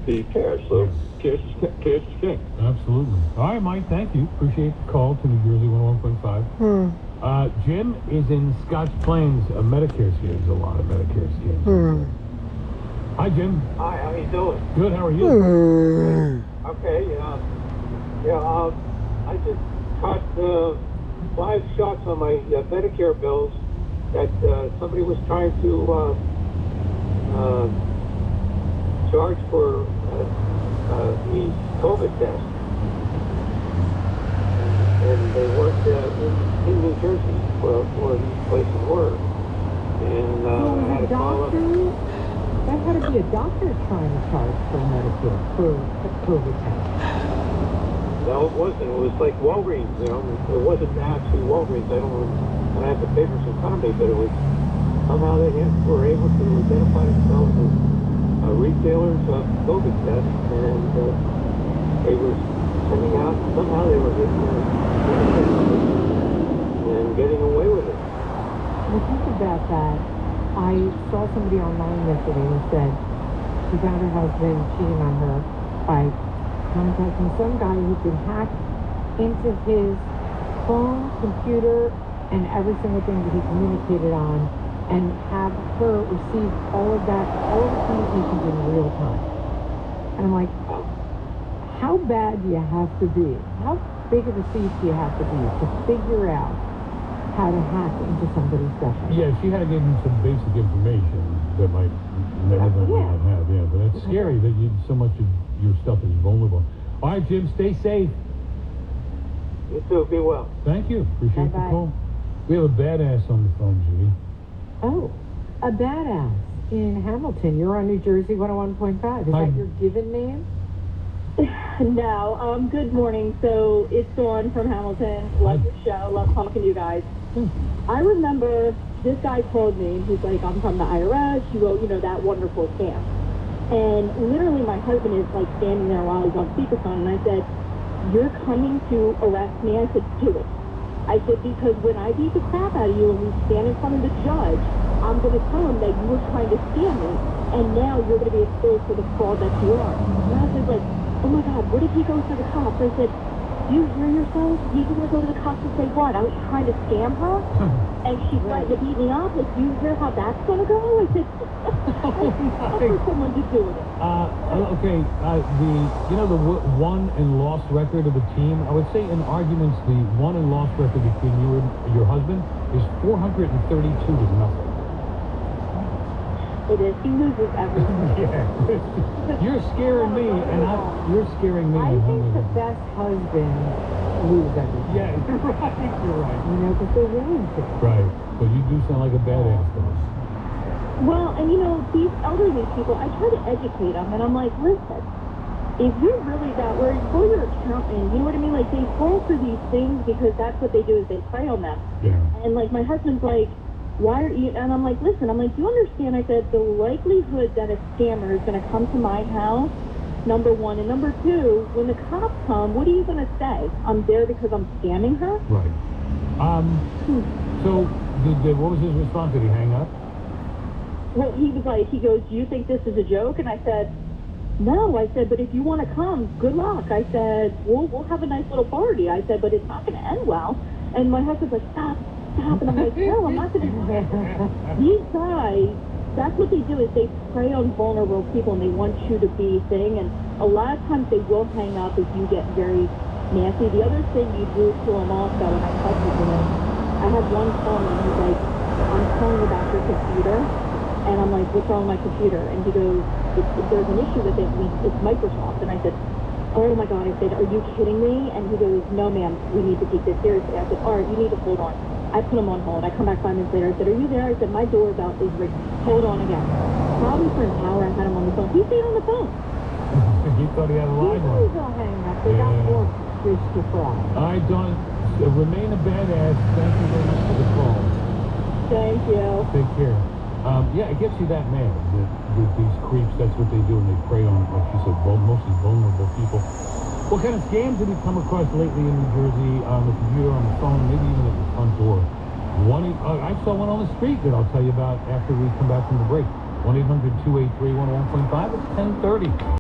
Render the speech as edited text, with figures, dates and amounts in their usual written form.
the cash. So cash is king. Absolutely. All right, Mike, thank you. Appreciate the call to New Jersey 101.5. Jim is in Scotch Plains. Medicare schemes, a lot of Medicare schemes. Hi, Jim. Hi, how you doing? Good, how are you? Okay, I just got 5 shots on my Medicare bills that somebody was trying to charge for the COVID test. And they weren't in New Jersey where these places were. And I had to call up. That had to be a doctor trying to charge for Medicare for a COVID test. No, it wasn't. It was like Walgreens, you know. It wasn't actually Walgreens. I have the papers in front of me, but it was somehow they were able to identify themselves as retailers of COVID tests, and they were sending out, somehow they were getting and getting away with it. Well, think about that. I saw somebody online yesterday who said she found her husband cheating on her by contacting some guy who could hack into his phone, computer, and every single thing that he communicated on, and have her receive all of the communications in real time. And I'm like, how bad do you have to be? How big of a thief do you have to be to figure out how to hack into somebody's stuff? Yeah, she had to give him some basic information that might not have. Yeah, but it's scary that so much of your stuff is vulnerable. All right, Jim, stay safe. You too. Be well. Thank you. Appreciate the call. We have a badass on the phone, Judy. Oh, a badass in Hamilton. You're on New Jersey 101.5. Is that your given name? No. Good morning. So it's Dawn from Hamilton. Love your show. Love talking to you guys. I remember this guy called me. He's like, I'm from the IRS. You know, that wonderful scam. And literally my husband is like standing there while he's on speakerphone, and I said, you're coming to arrest me? I said, do it. I said, because when I beat the crap out of you and we stand in front of the judge, I'm going to tell him that you were trying to scam me, and now you're going to be exposed for the fraud that you are. And I was like, oh my God, what if he goes to the cops? I said, do you hear yourself? He's going to go to the cops and say, what? I was trying to scam her? And she tried to beat me up. Like, do you hear how that's going to go? I said, I'll for someone to do it. Okay, the won and lost record of the team, I would say in arguments, the won and lost record between you and your husband is 432 to nothing. It is. He loses everything. Yeah. You're scaring me, and you're scaring me. I think the best husbands lose everything. Yeah, you're right. You know, because they're willing to. Right. But you do sound like a badass, though. Well, and these elderly people, I try to educate them, and I'm like, listen, if you're really that worried, call your accountant, you know what I mean? Like, they fall for these things because that's what they do, is they prey on them. Yeah. And, like, my husband's like, why are you, and I'm like, listen, do you understand? I said, the likelihood that a scammer is going to come to my house, number one, and number two, when the cops come, what are you going to say? I'm there because I'm scamming her? Right. So, what was his response? Did he hang up? Well, he was like, he goes, do you think this is a joke? And I said, no. I said, but if you want to come, good luck. I said, we'll have a nice little party. I said, but it's not going to end well. And my husband's like, stop. And I'm like, no, I'm not going to do that. These guys, that's what they do, is they prey on vulnerable people, and they want you to be thing. And a lot of times they will hang up if you get very nasty. The other thing you do to them also, and I talked to them, I had one call me, and he's like, I'm calling about your computer. And I'm like, what's wrong with my computer? And he goes, there's an issue with it. It's Microsoft. And I said, oh my God. I said, are you kidding me? And he goes, no, ma'am, we need to take this seriously. I said, all right, you need to hold on. I put him on hold. I come back 5 minutes later. I said, are you there? I said, my doorbell is ringing. Hold on again. Probably for an hour I had him on the phone. He stayed on the phone. He thought he had a line on. He's all hanging up. They got more fish to fry. All right, Dawn, remain a badass. Thank you very much for the call. Thank you. Take care. Yeah, it gets you that mad with these creeps. That's what they do, and they prey on, like you said, mostly vulnerable people. What kind of scams have you come across lately in New Jersey, on the computer, on the phone, maybe even at the front door? I saw one on the street that I'll tell you about after we come back from the break. 1-800-283-101.5. It's 10:30.